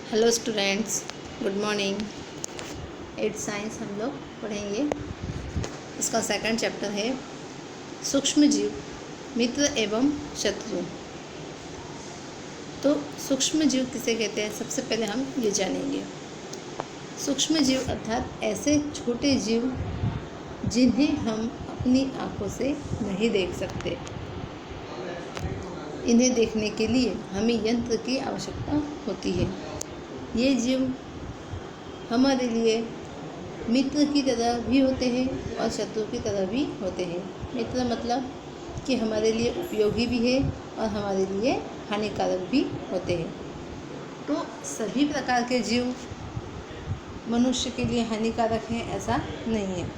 Hello students, good morning. 8th science हम लोग पढ़ेंगे। इसका सेकंड चैप्टर है सूक्ष्म जीव, मित्र एवं शत्रु। तो सूक्ष्म जीव किसे कहते हैं, सबसे पहले हम ये जानेंगे। सूक्ष्म जीव अर्थात ऐसे छोटे जीव जिन्हें हम अपनी आँखों से नहीं देख सकते। इन्हें देखने के लिए हमें यंत्र की आवश्यकता होती है। ये जीव हमारे लिए मित्र की तरह भी होते हैं और शत्रु की तरह भी होते हैं। मित्र मतलब कि हमारे लिए उपयोगी भी है और हमारे लिए हानिकारक भी होते हैं। तो सभी प्रकार के जीव मनुष्य के लिए हानिकारक हैं ऐसा नहीं है।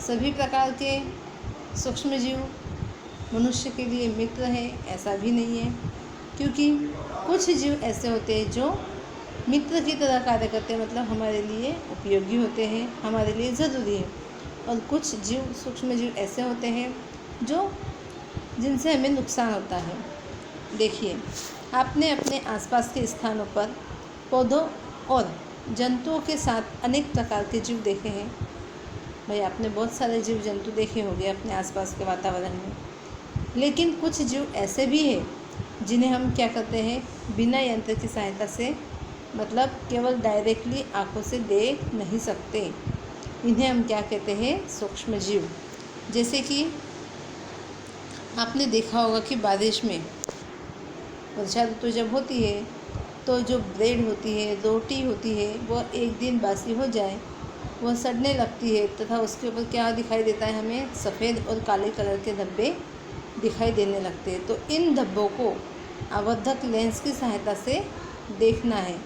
सभी प्रकार के सूक्ष्म जीव मनुष्य के लिए मित्र हैं ऐसा भी नहीं है, क्योंकि कुछ जीव ऐसे होते हैं जो मित्र की तरह कार्य करते हैं, मतलब हमारे लिए उपयोगी होते हैं, हमारे लिए ज़रूरी है। और कुछ जीव सूक्ष्म जीव ऐसे होते हैं जिनसे हमें नुकसान होता है। देखिए, आपने अपने आसपास के स्थानों पर पौधों और जंतुओं के साथ अनेक प्रकार के जीव देखे हैं। भाई, आपने बहुत सारे जीव जंतु देखे होंगे अपने आसपास के वातावरण में, लेकिन कुछ जीव ऐसे भी हैं जिन्हें हम क्या करते हैं, बिना यंत्र की सहायता से, मतलब केवल डायरेक्टली आंखों से देख नहीं सकते। इन्हें हम क्या कहते हैं, सूक्ष्म जीव। जैसे कि आपने देखा होगा कि बारिश में वर्षा ऋतु जब होती है तो जो ब्रेड होती है, रोटी होती है, वह एक दिन बासी हो जाए वह सड़ने लगती है तथा उसके ऊपर क्या दिखाई देता है, हमें सफ़ेद और काले कलर के धब्बे दिखाई देने लगते हैं। तो इन धब्बों को आवर्धक लेंस की सहायता से देखना है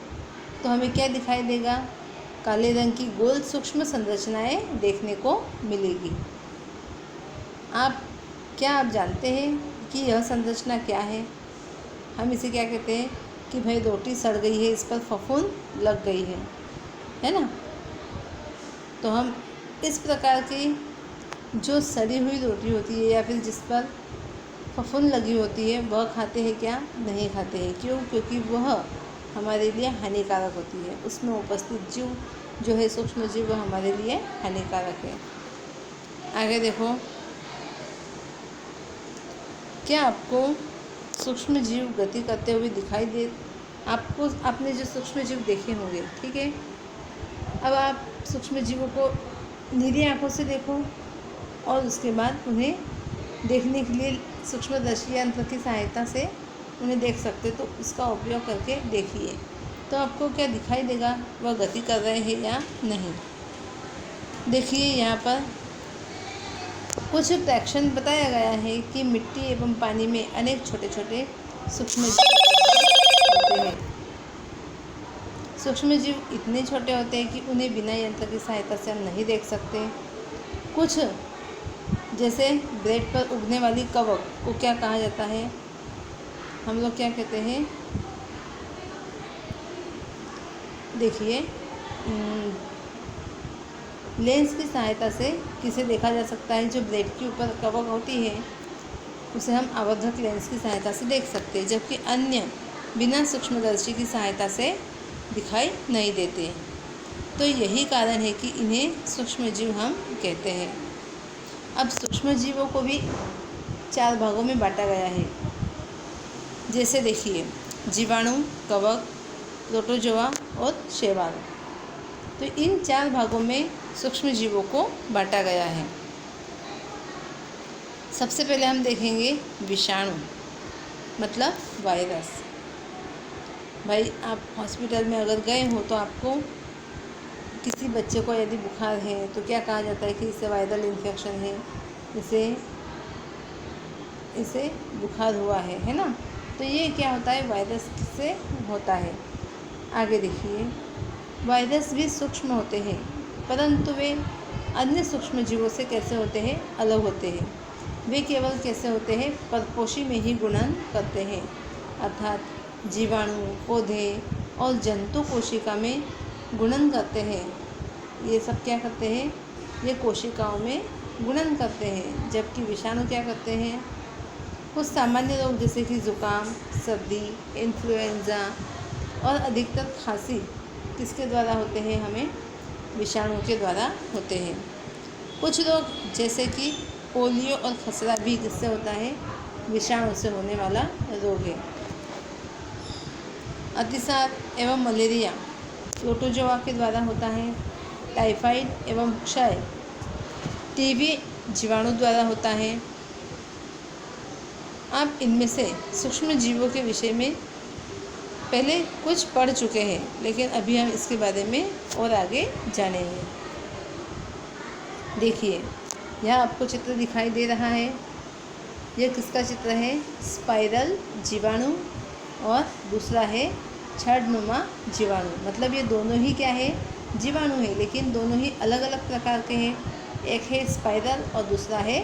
तो हमें क्या दिखाई देगा, काले रंग की गोल सूक्ष्म संरचनाएं देखने को मिलेगी। आप जानते हैं कि यह संरचना क्या है? हम इसे क्या कहते हैं कि भाई रोटी सड़ गई है, इस पर फफूंद लग गई है ना। तो हम इस प्रकार की जो सड़ी हुई रोटी होती है या फिर जिस पर फफूंद लगी होती है वह खाते हैं क्या? नहीं खाते हैं। क्यों? क्योंकि वह हमारे लिए हानिकारक होती है। उसमें उपस्थित जीव जो है सूक्ष्म जीव, वह हमारे लिए हानिकारक है। आगे देखो, क्या आपको सूक्ष्म जीव गति करते हुए दिखाई दे? आपने जो सूक्ष्म जीव देखे होंगे, ठीक है। अब आप सूक्ष्म जीवों को नीली आंखों से देखो और उसके बाद उन्हें देखने के लिए सूक्ष्मदर्शी यंत्र की सहायता से उन्हें देख सकते, तो उसका उपयोग करके देखिए तो आपको क्या दिखाई देगा, वह गति कर रहे हैं या नहीं। देखिए, यहाँ पर कुछ फ्रैक्शन बताया गया है कि मिट्टी एवं पानी में अनेक छोटे छोटे सूक्ष्म जीव होते हैं। सूक्ष्म जीव इतने छोटे होते हैं कि उन्हें बिना यंत्र की सहायता से हम नहीं देख सकते। कुछ जैसे ब्रेड पर उगने वाली कवक को क्या कहा जाता है, हम लोग क्या कहते हैं, देखिए, लेंस की सहायता से किसे देखा जा सकता है, जो ब्रेड के ऊपर कवक होती है उसे हम आवर्धक लेंस की सहायता से देख सकते हैं, जबकि अन्य बिना सूक्ष्मदर्शी की सहायता से दिखाई नहीं देते। तो यही कारण है कि इन्हें सूक्ष्म जीव हम कहते हैं। अब सूक्ष्म जीवों को भी 4 भागों में बांटा गया है। जैसे देखिए, जीवाणु, कवक, प्रोटोजोआ और शैवाल। तो इन 4 भागों में सूक्ष्म जीवों को बांटा गया है। सबसे पहले हम देखेंगे विषाणु, मतलब वायरस। भाई, आप हॉस्पिटल में अगर गए हो तो आपको किसी बच्चे को यदि बुखार है तो क्या कहा जाता है कि इसे वायरल इन्फेक्शन है, इसे बुखार हुआ है ना। तो ये क्या होता है, वायरस से होता है। आगे देखिए, वायरस भी सूक्ष्म होते हैं, परंतु वे अन्य सूक्ष्म जीवों से कैसे होते हैं, अलग होते हैं। वे केवल कैसे होते हैं, परपोषी में ही गुणन करते हैं, अर्थात जीवाणु, पौधे और जंतु कोशिका में गुणन करते हैं। ये सब क्या करते हैं, ये कोशिकाओं में गुणन करते हैं। जबकि विषाणु क्या करते हैं, कुछ सामान्य रोग जैसे कि जुकाम, सर्दी, इन्फ्लुएंजा और अधिकतर खांसी किसके द्वारा होते हैं? हमें विषाणु के द्वारा होते हैं। कुछ रोग जैसे कि पोलियो और खसरा भी किससे होता है? विषाणु से होने वाला रोग है। अतिसार एवं मलेरिया प्रोटोजोआ के द्वारा होता है। टाइफाइड एवं क्षय टीबी जीवाणु द्वारा होता है। आप इनमें से सूक्ष्म जीवों के विषय में पहले कुछ पढ़ चुके हैं, लेकिन अभी हम इसके बारे में और आगे जानेंगे। देखिए, यह आपको चित्र दिखाई दे रहा है। यह किसका चित्र है? स्पाइरल जीवाणु और दूसरा है छड़नुमा जीवाणु। मतलब ये दोनों ही क्या है? जीवाणु है, लेकिन दोनों ही अलग अलग प्रकार के हैं। एक है स्पाइरल और दूसरा है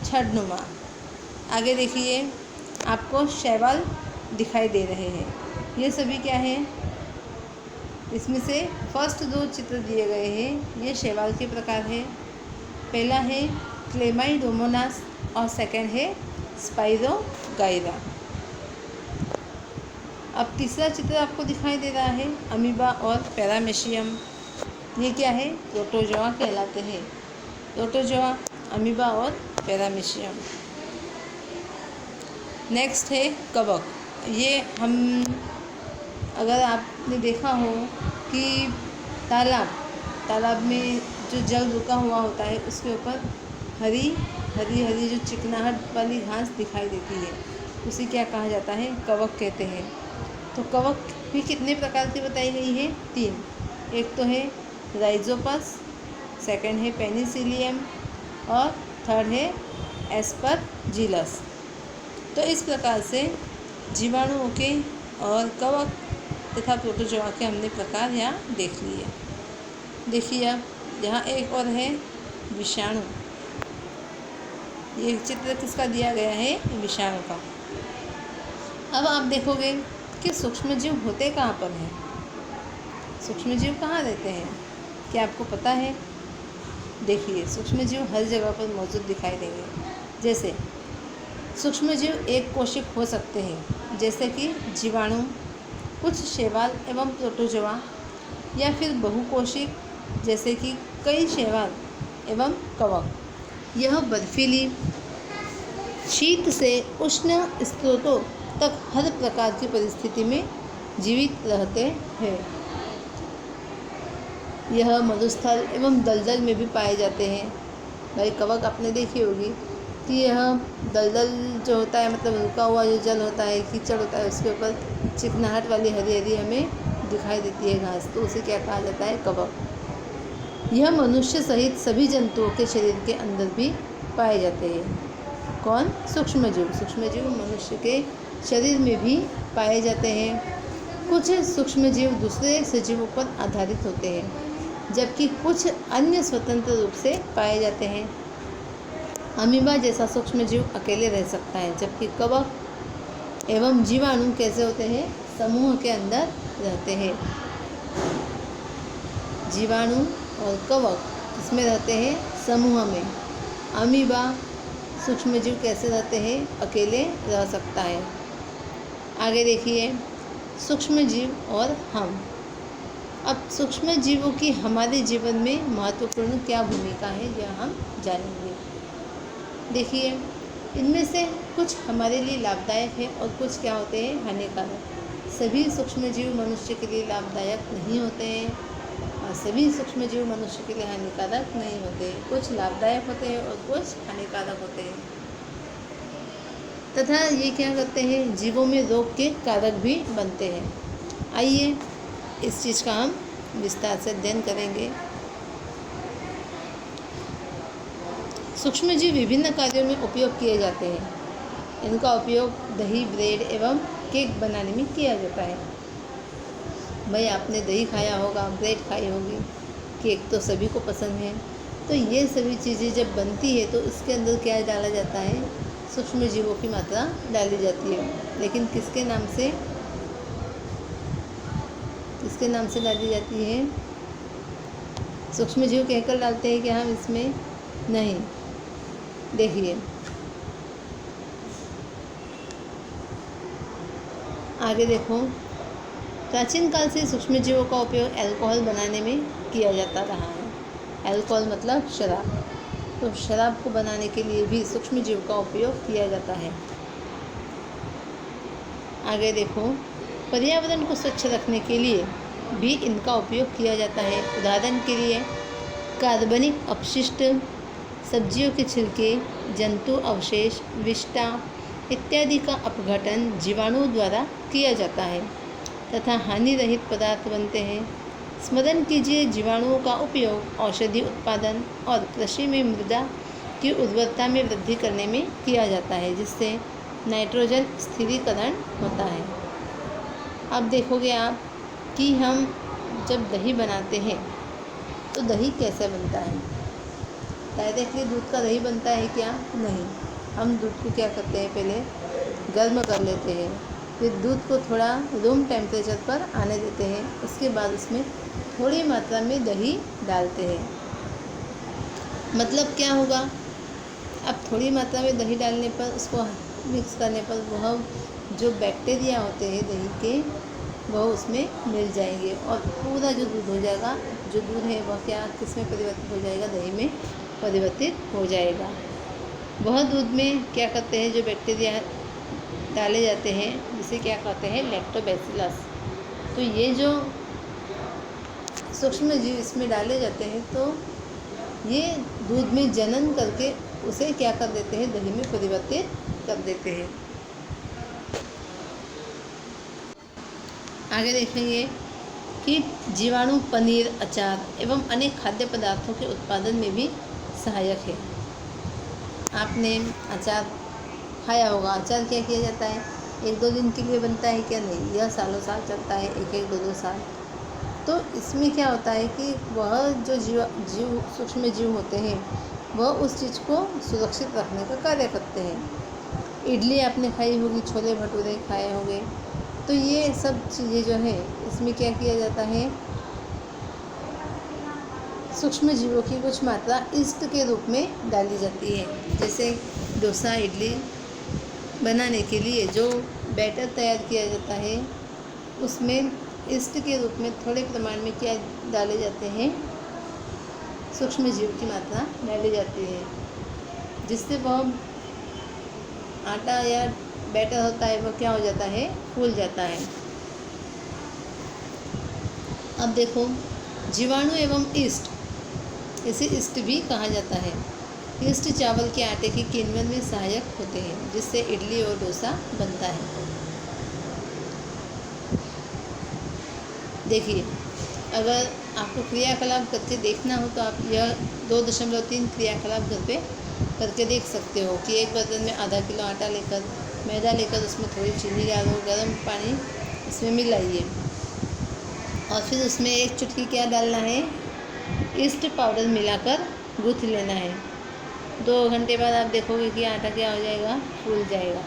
छड़नुमा। आगे देखिए, आपको शैवाल दिखाई दे रहे हैं। ये सभी क्या है? इसमें से फर्स्ट दो चित्र दिए गए हैं, ये शैवाल के प्रकार है। पहला है क्लेमाइडोमोनास और सेकंड है स्पाइरोगाइरा। अब तीसरा चित्र आपको दिखाई दे रहा है अमीबा और पैरामेशियम। ये क्या है? प्रोटोजोआ कहलाते हैं। प्रोटोजोआ, अमीबा और पैरामेशियम। नेक्स्ट है कवक। ये हम, अगर आपने देखा हो कि तालाब में जो जल रुका हुआ होता है, उसके ऊपर हरी हरी जो चिकनाहट वाली घास दिखाई देती है, उसे क्या कहा जाता है? कवक कहते हैं। तो कवक भी कितने प्रकार की बताई गई है? 3। एक तो है राइजोपस, सेकंड है पेनिसिलियम और थर्ड है एस्परजिलस। तो इस प्रकार से जीवाणुओं के और कवक तथा प्रोटोजोआ के हमने प्रकार यहाँ देख लिए। देखिए, अब यहाँ एक और है विषाणु। ये चित्र किसका दिया गया है? विषाणु का। अब आप देखोगे कि सूक्ष्मजीव होते कहाँ पर हैं? सूक्ष्मजीव कहाँ रहते हैं? क्या आपको पता है? देखिए, सूक्ष्मजीव हर जगह पर मौजूद दिखाई देंगे। जैसे सूक्ष्मजीव एक कोशिक हो सकते हैं, जैसे कि जीवाणु, कुछ शैवाल एवं प्रोटोजोआ, या फिर बहुकोशिक, जैसे कि कई शैवाल एवं कवक। यह बर्फीली, शीत से उष्ण स्रोतों तक हर प्रकार की परिस्थिति में जीवित रहते हैं। यह मरुस्थल एवं दलदल में भी पाए जाते हैं। भाई, कवक आपने देखी होगी कि यह दलदल जो होता है, मतलब रुका हुआ जो जल होता है, कीचड़ होता है, उसके ऊपर चिकनाहट वाली हरी हरी हमें दिखाई देती है घास, तो उसे क्या कहा जाता है? कवक। यह मनुष्य सहित सभी जंतुओं के शरीर के अंदर भी पाए जाते हैं। कौन? सूक्ष्मजीव। सूक्ष्मजीव मनुष्य के शरीर में भी पाए जाते हैं। कुछ सूक्ष्मजीव दूसरे सजीवों पर आधारित होते हैं, जबकि कुछ अन्य स्वतंत्र रूप से पाए जाते हैं। अमीबा जैसा सूक्ष्मजीव अकेले रह सकता है, जबकि कवक एवं जीवाणु कैसे होते हैं? समूह के अंदर रहते हैं। जीवाणु और कवक इसमें रहते हैं समूह में। अमीबा सूक्ष्मजीव कैसे रहते हैं? अकेले रह सकता है। आगे देखिए, सूक्ष्मजीव और हम। अब सूक्ष्मजीवों की हमारे जीवन में महत्वपूर्ण क्या भूमिका है, यह हम जानेंगे। देखिए, इनमें से कुछ हमारे लिए लाभदायक है और कुछ क्या होते हैं? हानिकारक। सभी सूक्ष्मजीव मनुष्य के लिए लाभदायक नहीं होते हैं और सभी सूक्ष्मजीव मनुष्य के लिए हानिकारक नहीं होते। कुछ लाभदायक होते हैं और कुछ हानिकारक होते हैं। तथा ये क्या करते हैं? जीवों में रोग के कारक भी बनते हैं। आइए इस चीज़ का हम विस्तार से अध्ययन करेंगे। सूक्ष्मजीव विभिन्न कार्यों में उपयोग किए जाते हैं। इनका उपयोग दही, ब्रेड एवं केक बनाने में किया जाता है। भाई, आपने दही खाया होगा, ब्रेड खाई होगी, केक तो सभी को पसंद है। तो ये सभी चीज़ें जब बनती है तो इसके अंदर क्या डाला जाता है? सूक्ष्मजीवों की मात्रा डाली जाती है। लेकिन किसके नाम से डाली जाती है? सूक्ष्मजीव कहकर डालते हैं कि हम इसमें नहीं। देखिए, आगे देखो, प्राचीन काल से सूक्ष्म जीवों का उपयोग अल्कोहल बनाने में किया जाता रहा है। अल्कोहल मतलब शराब, तो शराब को बनाने के लिए भी सूक्ष्म जीव का उपयोग किया जाता है। आगे देखो, पर्यावरण को स्वच्छ रखने के लिए भी इनका उपयोग किया जाता है। उदाहरण के लिए कार्बनिक अपशिष्ट, सब्जियों के छिलके, जंतु अवशेष, विष्ठा इत्यादि का अपघटन जीवाणुओं द्वारा किया जाता है तथा हानि रहित पदार्थ बनते हैं। स्मरण कीजिए, जीवाणुओं का उपयोग औषधि उत्पादन और कृषि में मृदा की उर्वरता में वृद्धि करने में किया जाता है, जिससे नाइट्रोजन स्थिरीकरण होता है। अब देखोगे आप कि हम जब दही बनाते हैं तो दही कैसे बनता है। डायरेक्टली दूध का दही बनता है क्या? नहीं, हम दूध को क्या करते हैं, पहले गर्म कर लेते हैं, फिर दूध को थोड़ा रूम टेम्परेचर पर आने देते हैं, उसके बाद उसमें थोड़ी मात्रा में दही डालते हैं। मतलब क्या होगा, अब थोड़ी मात्रा में दही डालने पर, उसको मिक्स करने पर वह जो बैक्टीरिया होते हैं दही के, वह उसमें मिल जाएंगे और पूरा जो दूध हो जाएगा, जो दूध है वह क्या किस में परिवर्तित हो जाएगा, दही में परिवर्तित हो जाएगा। वह दूध में क्या करते हैं, जो बैक्टीरिया डाले जाते हैं, जिसे क्या कहते हैं, लैक्टोबैसिलस। तो ये जो सूक्ष्म जीव इसमें डाले जाते हैं, तो ये दूध में जनन करके उसे क्या कर देते हैं, दही में परिवर्तित कर देते हैं। आगे देखेंगे कि जीवाणु पनीर, अचार एवं अनेक खाद्य पदार्थों के उत्पादन में भी सहायक है। आपने अचार खाया होगा। अचार क्या किया जाता है, 1-2 दिन के लिए बनता है क्या? नहीं, यह सालों साल चलता है, 1-1, 2-2 साल। तो इसमें क्या होता है कि वह जो जीव सूक्ष्म जीव होते हैं, वह उस चीज़ को सुरक्षित रखने का कार्य करते हैं। इडली आपने खाई होगी, छोले भटूरे खाए होंगे, तो ये सब चीज़ें जो है, इसमें क्या किया जाता है, सूक्ष्म जीवों की कुछ मात्रा ईस्ट के रूप में डाली जाती है। जैसे डोसा, इडली बनाने के लिए जो बैटर तैयार किया जाता है, उसमें ईस्ट के रूप में थोड़े प्रमाण में क्या डाले जाते हैं, सूक्ष्म जीव की मात्रा डाली जाती है, जिससे वह आटा या बैटर होता है, वह क्या हो जाता है, फूल जाता है। अब देखो, जीवाणु एवं ईस्ट, इसे ईस्ट भी कहा जाता है। ईस्ट चावल के आटे के किण्वन में सहायक होते हैं, जिससे इडली और डोसा बनता है। देखिए, अगर आपको क्रियाकलाप करके देखना हो तो आप यह 2.3 क्रियाकलाप घर पे करके देख सकते हो कि एक बर्तन में आधा किलो आटा लेकर, मैदा लेकर, उसमें थोड़ी चीनी डालो, गर्म पानी उसमें मिलाइए और फिर उसमें 1 चुटकी क्या डालना है, ईस्ट पाउडर मिलाकर गूँथ लेना है। 2 घंटे बाद आप देखोगे कि आटा क्या हो जाएगा, फूल जाएगा।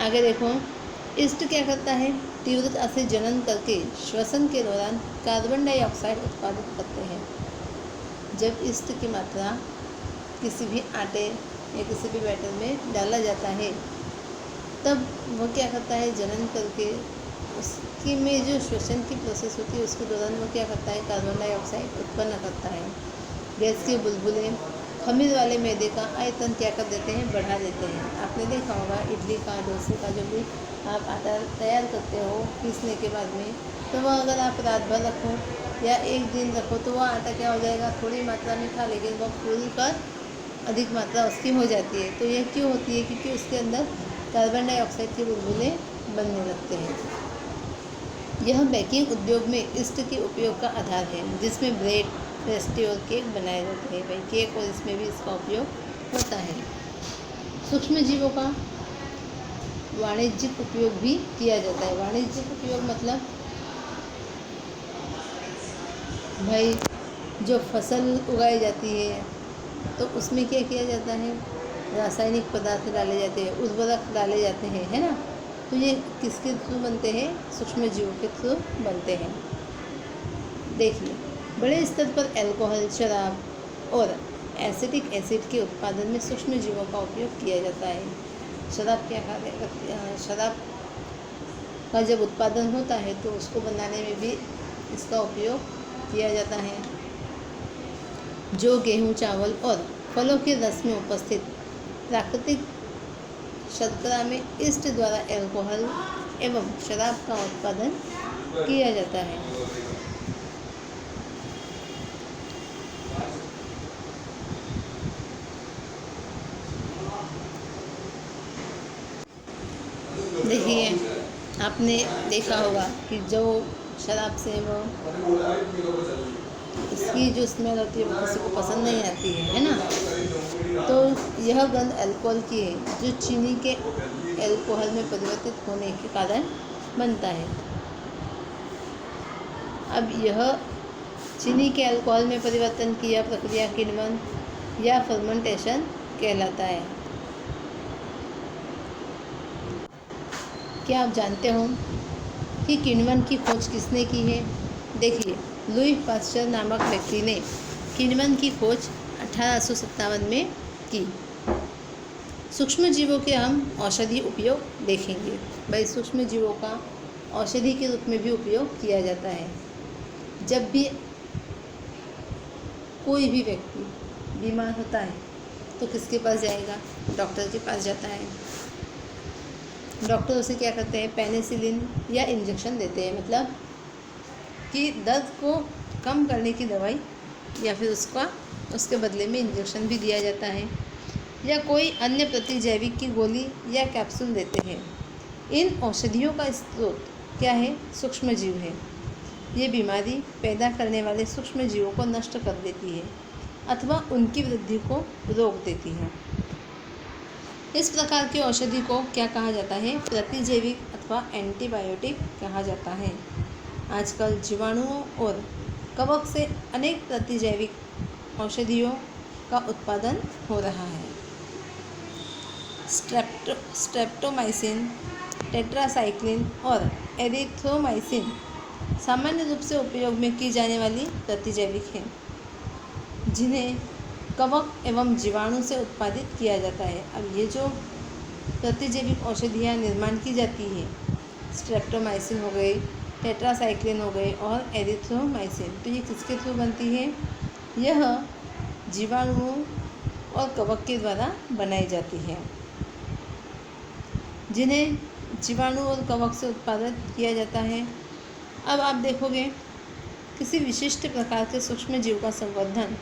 आगे देखो, ईस्ट क्या करता है, तीव्रता से जनन करके श्वसन के दौरान कार्बन डाइऑक्साइड उत्पादित करते हैं। जब ईस्ट की मात्रा किसी भी आटे या किसी भी बैटर में डाला जाता है, तब वह क्या करता है, जनन करके उसकी में जो श्वसन की प्रोसेस होती है, उसके दौरान वो क्या करता है, कार्बन डाइऑक्साइड उत्पन्न करता है। गैस के बुलबुले खमीर वाले मैदे का आयतन क्या कर देते हैं, बढ़ा देते हैं। आपने देखा होगा, इडली का, डोसे का जो भी आप आटा तैयार करते हो पीसने के बाद में, तो वह अगर आप रात भर रखो या 1 दिन रखो, तो वह आटा क्या हो जाएगा, थोड़ी मात्रा में था, लेकिन वह फूल कर अधिक मात्रा उसकी हो जाती है। तो यह क्यों होती है, क्योंकि उसके अंदर कार्बन डाइऑक्साइड के बुलबुले बनने लगते हैं। यह बेकिंग उद्योग में ईस्ट के उपयोग का आधार है, जिसमें ब्रेड, पेस्ट्री और केक बनाए जाते हैं। भाई केक और इसमें भी इसका उपयोग होता है। सूक्ष्म जीवों का वाणिज्यिक उपयोग भी किया जाता है। वाणिज्यिक उपयोग मतलब भाई जो फसल उगाई जाती है, तो उसमें क्या किया जाता है, रासायनिक पदार्थ डाले जाते हैं, उर्वरक डाले जाते हैं, है ना। तो ये किसके थ्रू बनते हैं, सूक्ष्म जीवों के थ्रू बनते हैं। देखिए, बड़े स्तर पर अल्कोहल, शराब और एसिटिक एसिड के उत्पादन में सूक्ष्म जीवों का उपयोग किया जाता है। शराब क्या शराब का जब उत्पादन होता है तो उसको बनाने में भी इसका उपयोग किया जाता है। जो गेहूँ, चावल और फलों के रस में उपस्थित प्राकृतिक शर्करा में ईस्ट द्वारा अल्कोहल एवं शराब का उत्पादन किया जाता है। देखिए, आपने देखा होगा कि जो शराब से वो इसकी जो स्मेल होती है वो किसी को पसंद नहीं आती है ना। तो यह गंध अल्कोहल की है जो चीनी के अल्कोहल में परिवर्तित होने के कारण बनता है। अब यह चीनी के अल्कोहल में परिवर्तन की यह प्रक्रिया किण्वन या फर्मेंटेशन कहलाता है। क्या आप जानते हो कि किण्वन की खोज किसने की है? देखिए, लुई पास्चर नामक व्यक्ति ने किण्वन की खोज 1857 में की। सूक्ष्म जीवों के हम औषधि उपयोग देखेंगे। भाई, सूक्ष्म जीवों का औषधि के रूप में भी उपयोग किया जाता है। जब भी कोई भी व्यक्ति बीमार होता है तो किसके पास जाएगा? डॉक्टर के पास जाता है। डॉक्टर उसे क्या करते हैं? पेनिसिलिन या इंजेक्शन देते हैं, मतलब कि दर्द को कम करने की दवाई, या फिर उसके बदले में इंजेक्शन भी दिया जाता है, या कोई अन्य प्रतिजैविक की गोली या कैप्सूल देते हैं। इन औषधियों का स्रोत क्या है? सूक्ष्म जीव है। ये बीमारी पैदा करने वाले सूक्ष्म जीवों को नष्ट कर देती है अथवा उनकी वृद्धि को रोक देती है। इस प्रकार की औषधि को क्या कहा जाता है? प्रतिजैविक अथवा एंटीबायोटिक कहा जाता है। आजकल जीवाणुओं और कवक से अनेक प्रतिजैविक औषधियों का उत्पादन हो रहा है। स्ट्रेप्टोमाइसिन, टेट्रासाइक्लिन और एरिथ्रोमाइसिन सामान्य रूप से उपयोग में की जाने वाली प्रतिजैविक हैं, जिन्हें कवक एवं जीवाणु से उत्पादित किया जाता है। अब ये जो प्रतिजैविक औषधियाँ निर्माण की जाती है, स्ट्रेप्टोमाइसिन हो गई, टेट्रासाइक्लिन हो गए और एरिथ्रोमाइसिन, तो ये किसके थ्रू बनती है? यह जीवाणुओं और कवक के द्वारा बनाई जाती है, जिन्हें जीवाणु और कवक से उत्पादित किया जाता है। अब आप देखोगे, किसी विशिष्ट प्रकार के सूक्ष्म जीव का संवर्धन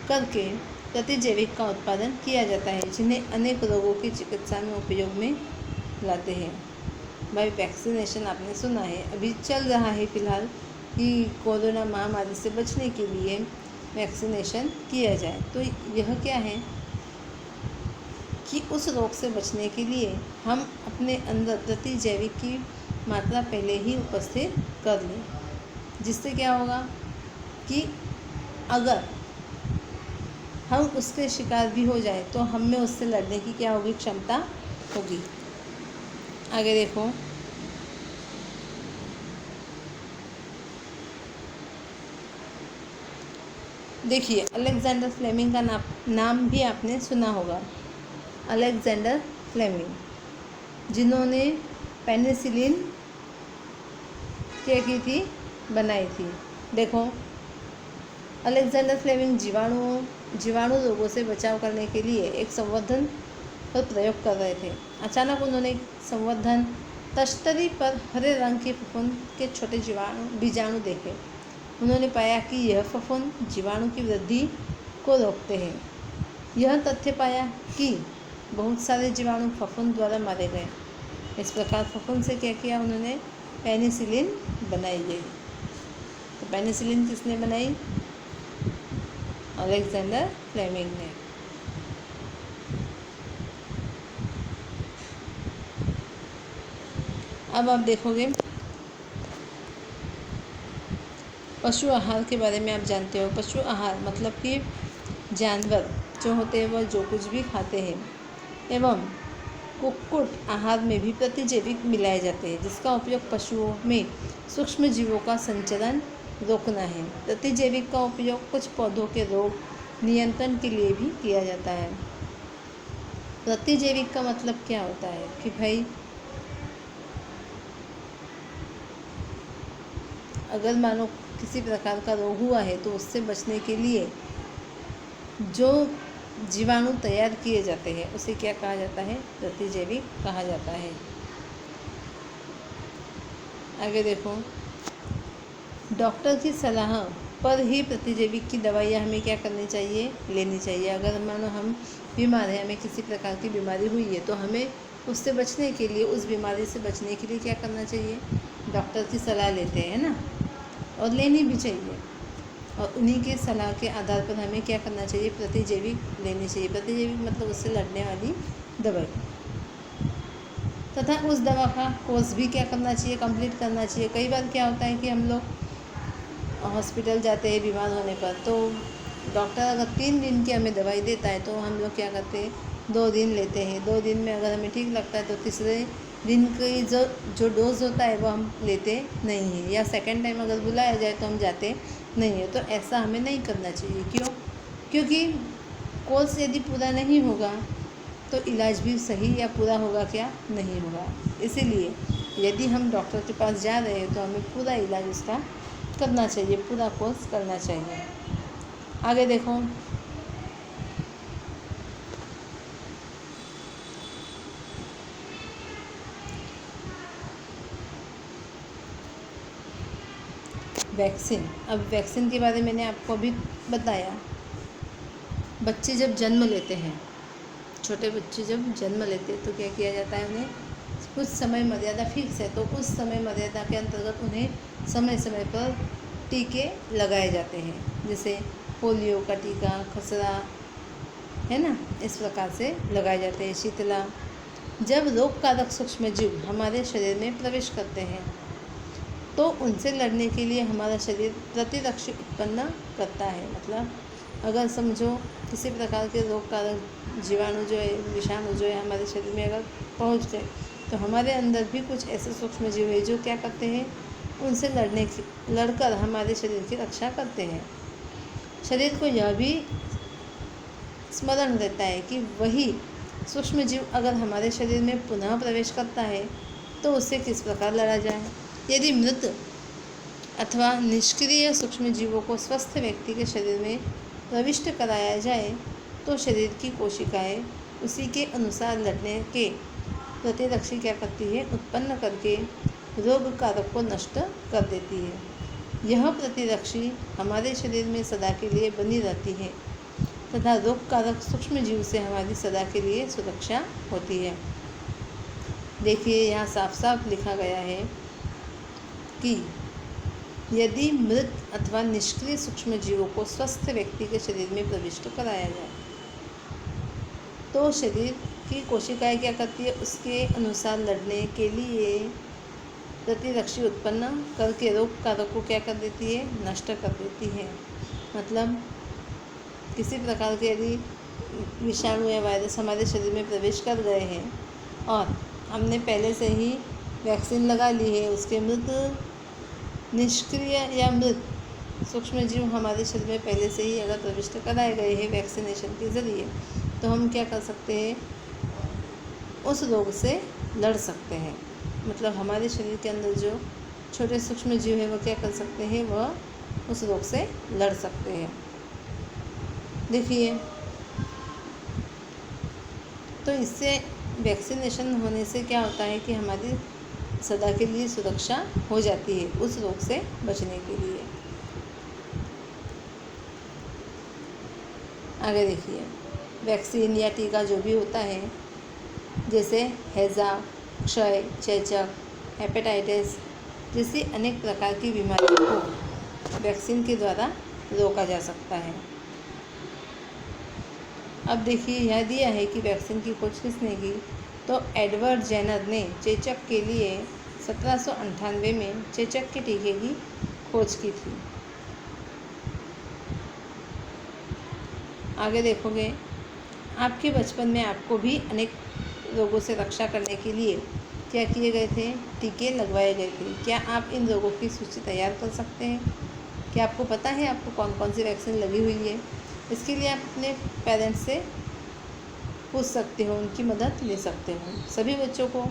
करके प्रतिजैविक का उत्पादन किया जाता है, जिन्हें अनेक रोगों की चिकित्सा में उपयोग में लाते हैं। भाई, वैक्सीनेशन आपने सुना है, अभी चल रहा है फिलहाल कि कोरोना महामारी से बचने के लिए वैक्सीनेशन किया जाए। तो यह क्या है कि उस रोग से बचने के लिए हम अपने अंदर प्रतिजैविक की मात्रा पहले ही उपस्थित कर लें, जिससे क्या होगा कि अगर हम उसके शिकार भी हो जाए तो हम में उससे लड़ने की क्या होगी? क्षमता होगी। आगे देखो, देखिए, अलेक्जेंडर फ्लेमिंग का नाम भी आपने सुना होगा। अलेक्जेंडर फ्लेमिंग, जिन्होंने पेनिसिलिन क्या की थी? बनाई थी। देखो, अलेक्जेंडर फ्लेमिंग जीवाणु रोगों से बचाव करने के लिए एक संवर्धन पर प्रयोग कर रहे थे। अचानक उन्होंने संवर्धन तश्तरी पर हरे रंग के फफूंद के छोटे बीजाणु देखे। उन्होंने पाया कि यह फफूंद जीवाणु की वृद्धि को रोकते हैं। यह तथ्य पाया कि बहुत सारे जीवाणु फफूंद द्वारा मारे गए। इस प्रकार फफूंद से क्या किया? उन्होंने पेनिसिलिन बनाई गई। तो पेनिसिलिन किसने बनाई? अलेक्जेंडर फ्लेमिंग ने। अब आप देखोगे, पशु आहार के बारे में आप जानते हो। पशु आहार मतलब कि जानवर जो होते हैं वह जो कुछ भी खाते हैं, एवं कुक्कुट आहार में भी प्रतिजैविक मिलाए जाते हैं, जिसका उपयोग पशुओं में सूक्ष्म जीवों का संचरण रोकना है। प्रतिजैविक का उपयोग कुछ पौधों के रोग नियंत्रण के लिए भी किया जाता है। प्रतिजैविक का मतलब क्या होता है कि भाई अगर मानो किसी प्रकार का रोग हुआ है तो उससे बचने के लिए जो जीवाणु तैयार किए जाते हैं उसे क्या कहा जाता है? प्रतिजैविक कहा जाता है। आगे देखो, डॉक्टर की सलाह पर ही प्रतिजैविक की दवाइयाँ हमें क्या करनी चाहिए? लेनी चाहिए। अगर मानो हम बीमार हैं, हमें किसी प्रकार की बीमारी हुई है तो हमें उससे बचने के लिए, उस बीमारी से बचने के लिए क्या करना चाहिए? डॉक्टर की सलाह लेते हैं ना, और लेनी भी चाहिए। और उन्हीं के सलाह के आधार पर हमें क्या करना चाहिए? प्रतिजैविक लेनी चाहिए। प्रतिजैविक मतलब उससे लड़ने वाली दवाई, तथा उस दवा का कोर्स भी क्या करना चाहिए? कंप्लीट करना चाहिए। कई बार क्या होता है कि हम लोग हॉस्पिटल जाते हैं बीमार होने पर, तो डॉक्टर अगर 3 दिन की हमें दवाई देता है तो हम लोग क्या करते हैं? 2 दिन लेते हैं। 2 दिन में अगर हमें ठीक लगता है तो तीसरे दिन की जो डोज होता है वो हम लेते नहीं हैं, या सेकेंड टाइम अगर बुलाया जाए तो हम जाते नहीं है। तो ऐसा हमें नहीं करना चाहिए। क्यों? क्योंकि कोर्स यदि पूरा नहीं होगा तो इलाज भी सही या पूरा होगा क्या? नहीं होगा। इसीलिए यदि हम डॉक्टर के पास जा रहे हैं तो हमें पूरा इलाज उसका करना चाहिए, पूरा कोर्स करना चाहिए। आगे देखो, वैक्सीन। अब वैक्सीन के बारे में मैंने आपको अभी बताया। बच्चे जब जन्म लेते हैं, छोटे बच्चे जब जन्म लेते हैं तो क्या किया जाता है? उन्हें कुछ समय मर्यादा फिक्स है, तो उस समय मर्यादा के अंतर्गत उन्हें समय समय पर टीके लगाए जाते हैं। जैसे पोलियो का टीका, खसरा, है ना, इस प्रकार से लगाए जाते हैं। शीतला। जब रोगकारक सूक्ष्मजीव हमारे शरीर में प्रवेश करते हैं तो उनसे लड़ने के लिए हमारा शरीर प्रतिरक्षी उत्पन्न करता है। मतलब अगर समझो किसी प्रकार के रोगकारक जीवाणु जो है, विषाणु जो है हमारे शरीर में अगर पहुंच गए तो हमारे अंदर भी कुछ ऐसे सूक्ष्म जीव है जो क्या करते हैं? उनसे लड़कर हमारे शरीर की रक्षा करते हैं। शरीर को यह भी स्मरण रहता है कि वही सूक्ष्म जीव अगर हमारे शरीर में पुनः प्रवेश करता है तो उससे किस प्रकार लड़ा जाए। यदि मृत अथवा निष्क्रिय सूक्ष्म जीवों को स्वस्थ व्यक्ति के शरीर में प्रविष्ट कराया जाए तो शरीर की कोशिकाएं उसी के अनुसार लड़ने के प्रतिरक्षी क्या करती है? उत्पन्न करके रोग कारक को नष्ट कर देती है। यह प्रतिरक्षी हमारे शरीर में सदा के लिए बनी रहती है तथा रोग कारक सूक्ष्म जीव से हमारी सदा के लिए सुरक्षा होती है। देखिए, यहाँ साफ साफ लिखा गया है कि यदि मृत अथवा निष्क्रिय सूक्ष्म जीवों को स्वस्थ व्यक्ति के शरीर में प्रविष्ट कराया जाए तो शरीर की कोशिकाएं क्या करती है? उसके अनुसार लड़ने के लिए प्रतिरक्षी उत्पन्न करके रोग कारक को क्या कर देती है? नष्ट कर देती है। मतलब किसी प्रकार के यदि विषाणु या वायरस हमारे शरीर में प्रवेश कर गए हैं और हमने पहले से ही वैक्सीन लगा ली है, उसके मृत, निष्क्रिय या मृत सूक्ष्म जीव हमारे शरीर में पहले से ही अगर प्रविष्ट कराए गए हैं वैक्सीनेशन के ज़रिए, तो हम क्या कर सकते हैं? उस रोग से लड़ सकते हैं। मतलब हमारे शरीर के अंदर जो छोटे सूक्ष्म जीव है वो क्या कर सकते हैं? वह उस रोग से लड़ सकते हैं। देखिए, तो इससे वैक्सीनेशन होने से क्या होता है कि हमारी सदा के लिए सुरक्षा हो जाती है उस रोग से बचने के लिए। आगे देखिए, वैक्सीन या टीका जो भी होता है, जैसे हैजा, क्षय, चेचक, हेपेटाइटिस जैसी अनेक प्रकार की बीमारियों को वैक्सीन के द्वारा रोका जा सकता है। अब देखिए, यह दिया है कि वैक्सीन की खोज किसने की? तो एडवर्ड जेनर ने चेचक के लिए 1798 में चेचक के टीके की खोज की थी। आगे देखोगे, आपके बचपन में आपको भी अनेक रोगों से रक्षा करने के लिए क्या किए गए थे? टीके लगवाए गए थे। क्या आप इन रोगों की सूची तैयार कर सकते हैं? क्या आपको पता है आपको कौन कौन सी वैक्सीन लगी हुई है? इसके लिए आप अपने पेरेंट्स से पूछ सकते हो, उनकी मदद ले सकते हो। सभी बच्चों को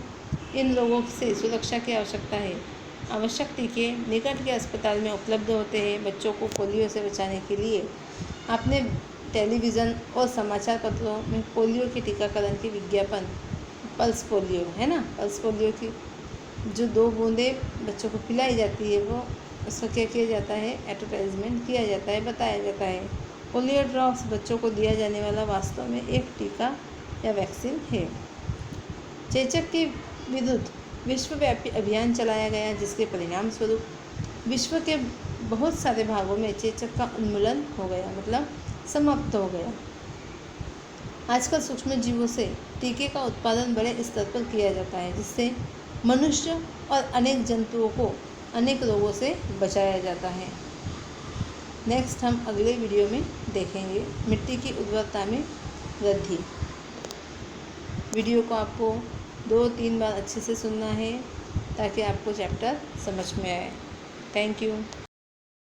इन रोगों से सुरक्षा की आवश्यकता है, आवश्यक टीके निकट के अस्पताल में उपलब्ध होते हैं। बच्चों को पोलियो से बचाने के लिए आपने टेलीविज़न और समाचार पत्रों में पोलियो के टीकाकरण के विज्ञापन, पल्स पोलियो है ना, पल्स पोलियो की जो 2 बूंदें बच्चों को पिलाई जाती है वो उसका क्या किया जाता है, एडवर्टाइजमेंट किया जाता है, बताया जाता है। पोलियो ड्रॉप्स बच्चों को दिया जाने वाला वास्तव में एक टीका या वैक्सीन है। चेचक के विरुद्ध विश्वव्यापी अभियान चलाया गया, जिसके परिणाम स्वरूप विश्व के बहुत सारे भागों में चेचक का उन्मूलन हो गया, मतलब समाप्त हो गया। आजकल सूक्ष्म जीवों से टीके का उत्पादन बड़े स्तर पर किया जाता है, जिससे मनुष्य और अनेक जंतुओं को अनेक रोगों से बचाया जाता है। नेक्स्ट हम अगले वीडियो में देखेंगे मिट्टी की उर्वरता में वृद्धि। वीडियो को आपको 2-3 बार अच्छे से सुनना है ताकि आपको चैप्टर समझ में आए। Thank you.